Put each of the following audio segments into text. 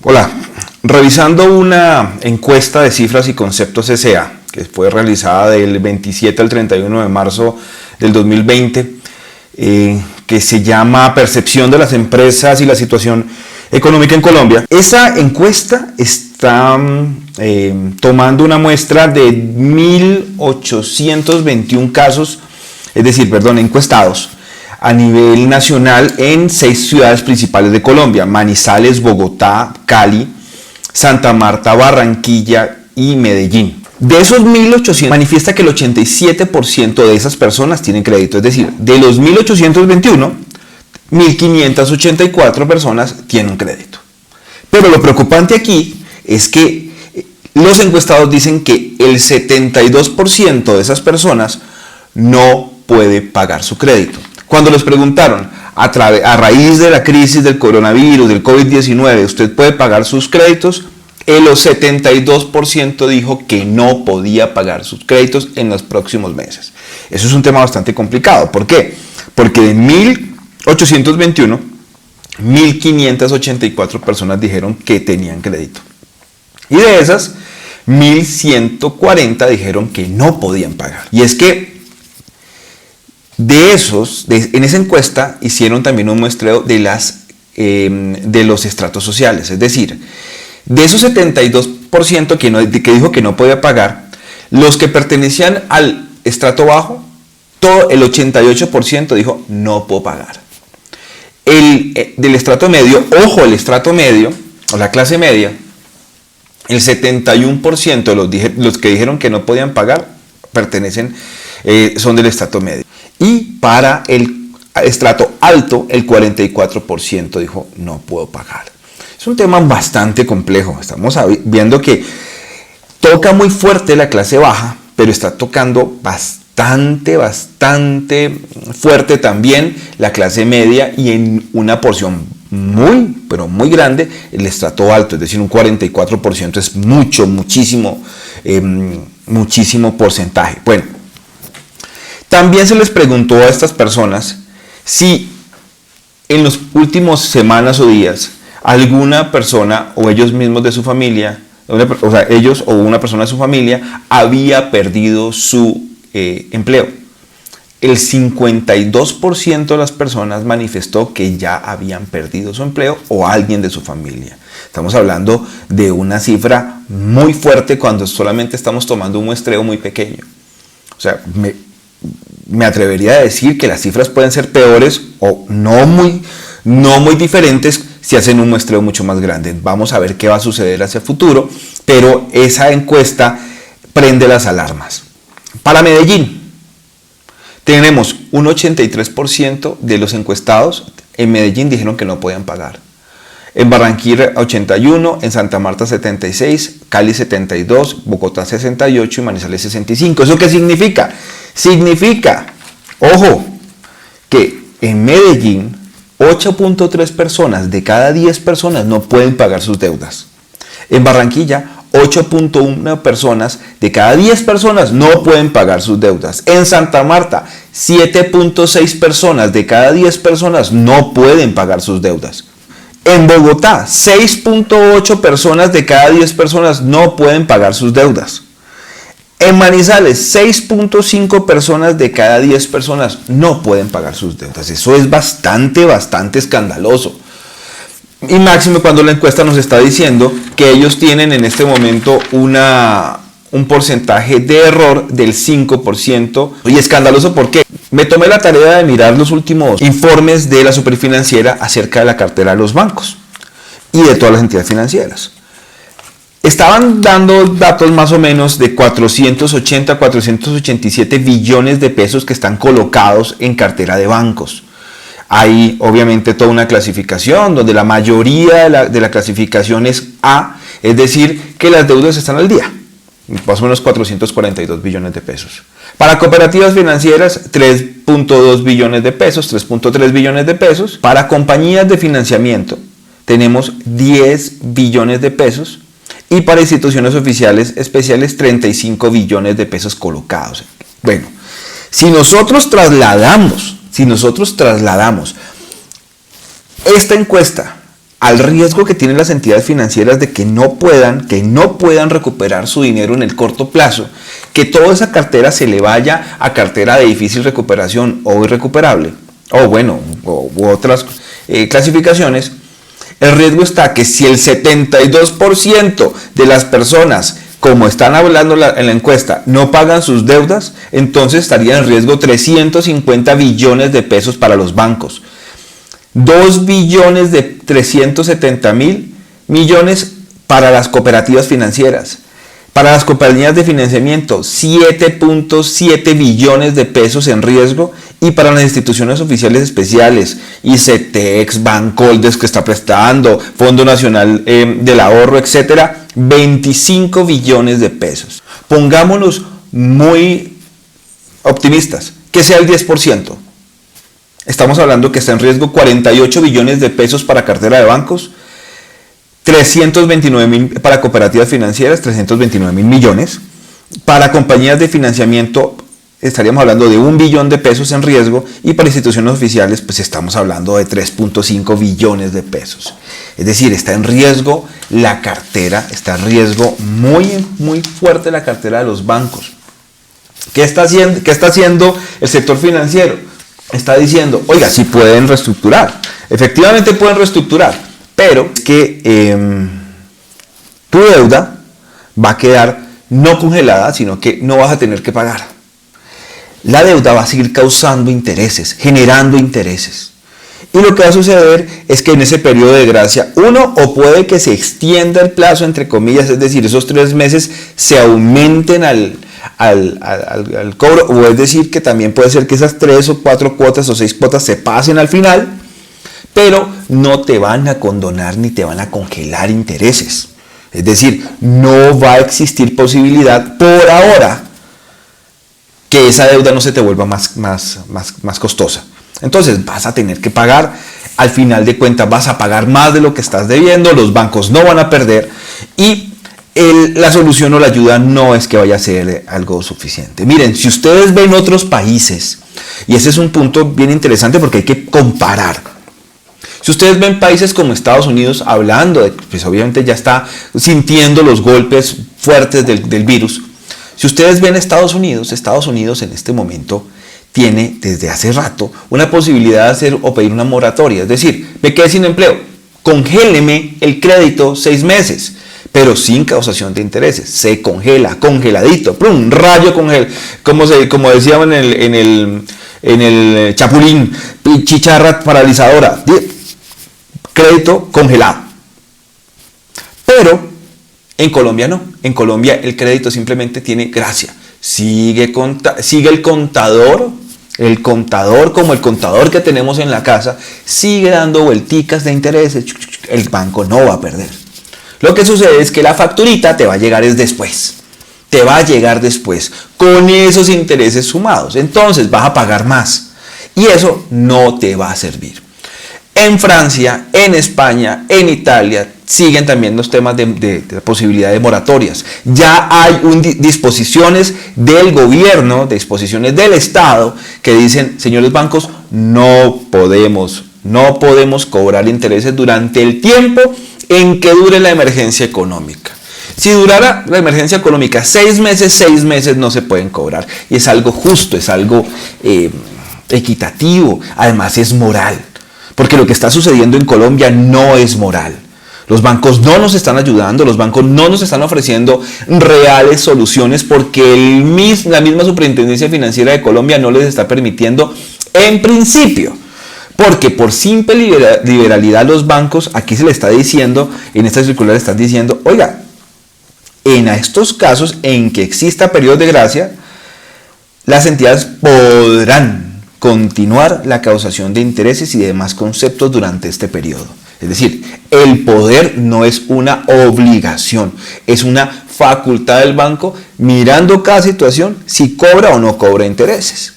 Hola, revisando una encuesta de cifras y conceptos S.A. que fue realizada del 27 al 31 de marzo del 2020, que se llama Percepción de las empresas y la situación económica en Colombia. Esa encuesta está tomando una muestra de 1.821 casos, encuestados a nivel nacional en 6 ciudades principales de Colombia: Manizales, Bogotá, Cali, Santa Marta, Barranquilla y Medellín. De esos 1.800, manifiesta que el 87% de esas personas tienen crédito, es decir, de los 1.821, 1.584 personas tienen crédito. Pero lo preocupante aquí es que los encuestados dicen que el 72% de esas personas no puede pagar su crédito. Cuando les preguntaron a raíz de la crisis del coronavirus, del COVID-19, ¿usted puede pagar sus créditos? El 72% dijo que no podía pagar sus créditos en los próximos meses. Eso es un tema bastante complicado. ¿Por qué? Porque de 1.821, 1.584 personas dijeron que tenían crédito. Y de esas, 1.140 dijeron que no podían pagar. Y es que en esa encuesta hicieron también un muestreo de los estratos sociales. Es decir, de esos 72% que dijo que no podía pagar, los que pertenecían al estrato bajo, todo el 88% dijo no puedo pagar. Del estrato medio, el estrato medio o la clase media, el 71% de los que dijeron que no podían pagar son del estrato medio. Y para el estrato alto, el 44% dijo no puedo pagar. Es un tema bastante complejo. Estamos viendo que toca muy fuerte la clase baja, pero está tocando bastante fuerte también la clase media y en una porción pero muy grande el estrato alto, es decir, un 44% es muchísimo porcentaje. Bueno, también se les preguntó a estas personas si en las últimas semanas o días alguna persona o ellos mismos de su familia, ellos o una persona de su familia había perdido su empleo. El 52% de las personas manifestó que ya habían perdido su empleo o alguien de su familia. Estamos hablando de una cifra muy fuerte cuando solamente estamos tomando un muestreo muy pequeño. O sea, me atrevería a decir que las cifras pueden ser peores o no muy diferentes si hacen un muestreo mucho más grande. Vamos a ver qué va a suceder hacia el futuro, pero esa encuesta prende las alarmas. Para Medellín, tenemos un 83% de los encuestados en Medellín dijeron que no podían pagar. En Barranquilla 81, en Santa Marta 76, Cali 72, Bogotá 68 y Manizales 65. ¿Eso qué significa? Significa, que en Medellín 8.3 personas de cada 10 personas no pueden pagar sus deudas. En Barranquilla 8.1 personas de cada 10 personas no pueden pagar sus deudas. En Santa Marta 7.6 personas de cada 10 personas no pueden pagar sus deudas. En Bogotá 6.8 personas de cada 10 personas no pueden pagar sus deudas. En Manizales, 6.5 personas de cada 10 personas no pueden pagar sus deudas. Eso es bastante escandaloso. Y máximo cuando la encuesta nos está diciendo que ellos tienen en este momento un porcentaje de error del 5%. Y escandaloso, ¿por qué? Me tomé la tarea de mirar los últimos informes de la Superfinanciera acerca de la cartera de los bancos y de todas las entidades financieras. Estaban dando datos más o menos de 480, 487 billones de pesos que están colocados en cartera de bancos. Hay obviamente toda una clasificación donde la mayoría de la clasificación es A, es decir, que las deudas están al día, más o menos 442 billones de pesos. Para cooperativas financieras, 3.2 billones de pesos, 3.3 billones de pesos. Para compañías de financiamiento, tenemos 10 billones de pesos. Y para instituciones oficiales especiales, 35 billones de pesos colocados. Bueno, si nosotros trasladamos esta encuesta al riesgo que tienen las entidades financieras de que no puedan recuperar su dinero en el corto plazo, que toda esa cartera se le vaya a cartera de difícil recuperación o irrecuperable, u otras clasificaciones. El riesgo está que si el 72% de las personas, como están hablando en la encuesta, no pagan sus deudas, entonces estarían en riesgo 350 billones de pesos para los bancos. 2.370.000.000.000 para las cooperativas financieras. Para las compañías de financiamiento, 7.7 billones de pesos en riesgo. Y para las instituciones oficiales especiales, ICETEX, Bancoldes que está prestando, Fondo Nacional del Ahorro, etcétera, 25 billones de pesos. Pongámonos muy optimistas, que sea el 10%. Estamos hablando que está en riesgo 48 billones de pesos para cartera de bancos, 329.000 para cooperativas financieras, 329.000 millones. Para compañías de financiamiento estaríamos hablando de 1 billón de pesos en riesgo, y para instituciones oficiales pues estamos hablando de 3.5 billones de pesos. Es decir, está en riesgo la cartera, está en riesgo muy fuerte la cartera de los bancos. ¿Qué está haciendo el sector financiero? Está diciendo, oiga, sí pueden reestructurar, efectivamente pueden reestructurar, pero es que tu deuda va a quedar no congelada, sino que no vas a tener que pagar. La deuda va a seguir causando intereses, generando intereses. Y lo que va a suceder es que en ese periodo de gracia, o puede que se extienda el plazo, entre comillas, es decir, esos 3 meses se aumenten al cobro, o es decir, que también puede ser que esas 3 o 4 cuotas o 6 cuotas se pasen al final, pero no te van a condonar ni te van a congelar intereses. Es decir, no va a existir posibilidad por ahora que esa deuda no se te vuelva más costosa. Entonces vas a tener que pagar, al final de cuentas vas a pagar más de lo que estás debiendo, los bancos no van a perder, y la solución o la ayuda no es que vaya a ser algo suficiente. Miren, si ustedes ven otros países, y ese es un punto bien interesante porque hay que comparar. Si ustedes ven países como Estados Unidos, hablando de, pues obviamente ya está sintiendo los golpes fuertes del virus. Si ustedes ven Estados Unidos en este momento tiene desde hace rato una posibilidad de hacer o pedir una moratoria. Es decir, me quedé sin empleo, congéleme el crédito 6 meses, pero sin causación de intereses. Se congela, congeladito, ¡prum! Rayo congel, como decíamos en el Chapulín, chicharra paralizadora, crédito congelado. Pero en Colombia no, en Colombia el crédito simplemente tiene gracia. Sigue el contador como el contador que tenemos en la casa, sigue dando vuelticas de intereses, el banco no va a perder. Lo que sucede es que la facturita te va a llegar después, con esos intereses sumados, entonces vas a pagar más y eso no te va a servir. En Francia, en España, en Italia, siguen también los temas de la posibilidad de moratorias. Ya hay disposiciones del gobierno, disposiciones del Estado, que dicen, señores bancos, no podemos cobrar intereses durante el tiempo en que dure la emergencia económica. Si durara la emergencia económica 6 meses no se pueden cobrar. Y es algo justo, es algo equitativo, además es moral. Porque lo que está sucediendo en Colombia no es moral. Los bancos no nos están ayudando, los bancos no nos están ofreciendo reales soluciones porque la misma Superintendencia Financiera de Colombia no les está permitiendo en principio. Porque por simple liberalidad los bancos, aquí se le está diciendo, en esta circular están diciendo, oiga, en estos casos en que exista periodo de gracia, las entidades podrán continuar la causación de intereses y demás conceptos durante este periodo. Es decir, el poder no es una obligación, es una facultad del banco mirando cada situación si cobra o no cobra intereses.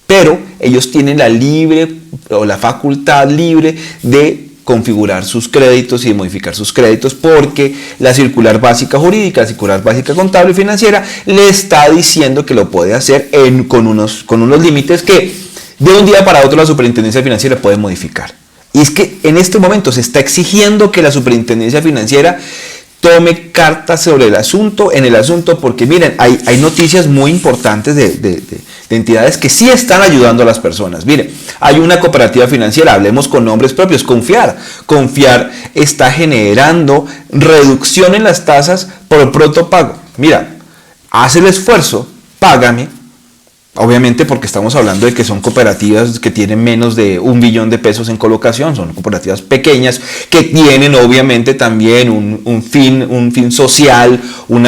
Pero ellos tienen la facultad libre de configurar sus créditos y de modificar sus créditos porque la circular básica jurídica, la circular básica contable y financiera le está diciendo que lo puede hacer con unos límites que de un día para otro la Superintendencia Financiera puede modificar. Y es que en este momento se está exigiendo que la Superintendencia Financiera tome cartas sobre el asunto, porque miren, hay noticias muy importantes de entidades que sí están ayudando a las personas. Miren, hay una cooperativa financiera, hablemos con nombres propios, Confiar. Confiar está generando reducción en las tasas por el pronto pago. Mira, haz el esfuerzo, págame. Obviamente porque estamos hablando de que son cooperativas que tienen menos de 1 billón de pesos en colocación, son cooperativas pequeñas que tienen obviamente también un fin social, un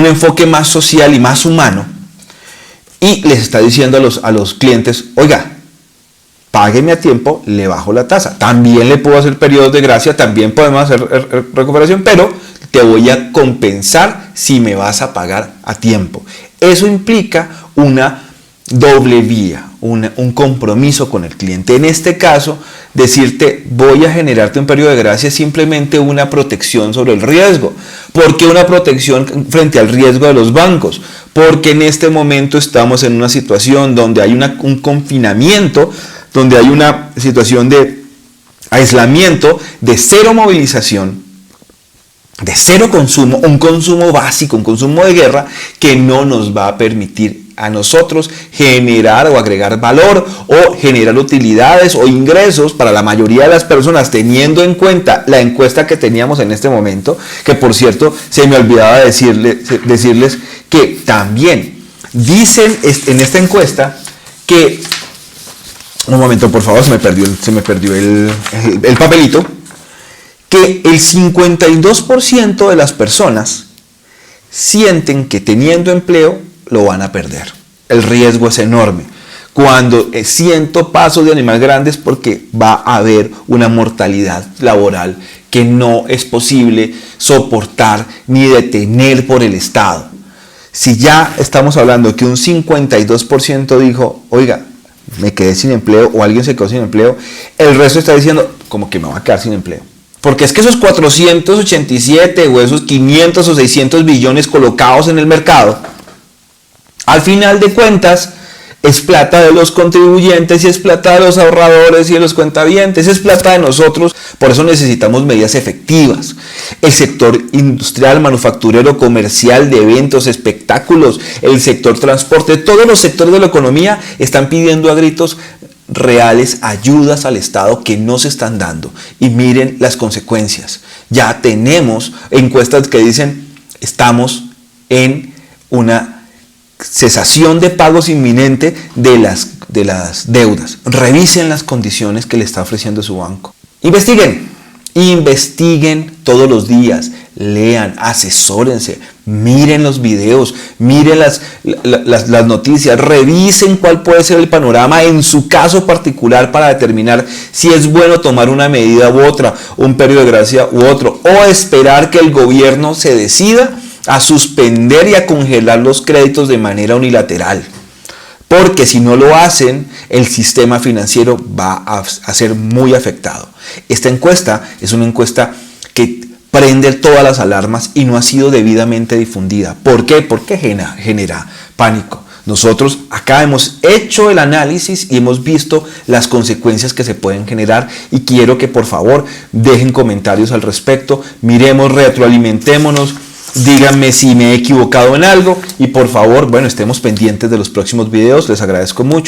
enfoque más social y más humano. Y les está diciendo a los clientes, oiga, págueme a tiempo, le bajo la tasa. También le puedo hacer periodos de gracia, también podemos hacer recuperación, pero te voy a compensar si me vas a pagar a tiempo. Eso implica una doble vía, un compromiso con el cliente. En este caso, decirte voy a generarte un periodo de gracia es simplemente una protección sobre el riesgo. ¿Por qué una protección frente al riesgo de los bancos? Porque en este momento estamos en una situación donde hay un confinamiento, donde hay una situación de aislamiento, de cero movilización, de cero consumo, un consumo básico, un consumo de guerra que no nos va a permitir a nosotros generar o agregar valor o generar utilidades o ingresos para la mayoría de las personas, teniendo en cuenta la encuesta que teníamos en este momento, que por cierto se me olvidaba decirles que también dicen en esta encuesta que, un momento por favor, se me perdió el papelito, que el 52% de las personas sienten que teniendo empleo lo van a perder. El riesgo es enorme. Cuando siento pasos de animales grandes porque va a haber una mortalidad laboral que no es posible soportar ni detener por el Estado. Si ya estamos hablando que un 52% dijo, oiga, me quedé sin empleo o alguien se quedó sin empleo, el resto está diciendo, como que me va a quedar sin empleo. Porque es que esos 487 o esos 500 o 600 billones colocados en el mercado, al final de cuentas, es plata de los contribuyentes y es plata de los ahorradores y de los cuentavientes, es plata de nosotros. Por eso necesitamos medidas efectivas. El sector industrial, manufacturero, comercial, de eventos, espectáculos, el sector transporte, todos los sectores de la economía están pidiendo a gritos reales ayudas al Estado que no se están dando. Y miren las consecuencias. Ya tenemos encuestas que dicen estamos en una cesación de pagos inminente de las deudas. Revisen las condiciones que le está ofreciendo su banco. Investiguen todos los días, lean, asesórense, miren los videos, miren las noticias, revisen cuál puede ser el panorama en su caso particular para determinar si es bueno tomar una medida u otra, un periodo de gracia u otro, o esperar que el gobierno se decida a suspender y a congelar los créditos de manera unilateral. Porque si no lo hacen, el sistema financiero va a ser muy afectado. Esta encuesta es una encuesta que prende todas las alarmas y no ha sido debidamente difundida. ¿Por qué? Porque genera pánico. Nosotros acá hemos hecho el análisis y hemos visto las consecuencias que se pueden generar y quiero que por favor dejen comentarios al respecto, miremos, retroalimentémonos. Díganme si me he equivocado en algo y por favor, estemos pendientes de los próximos videos. Les agradezco mucho.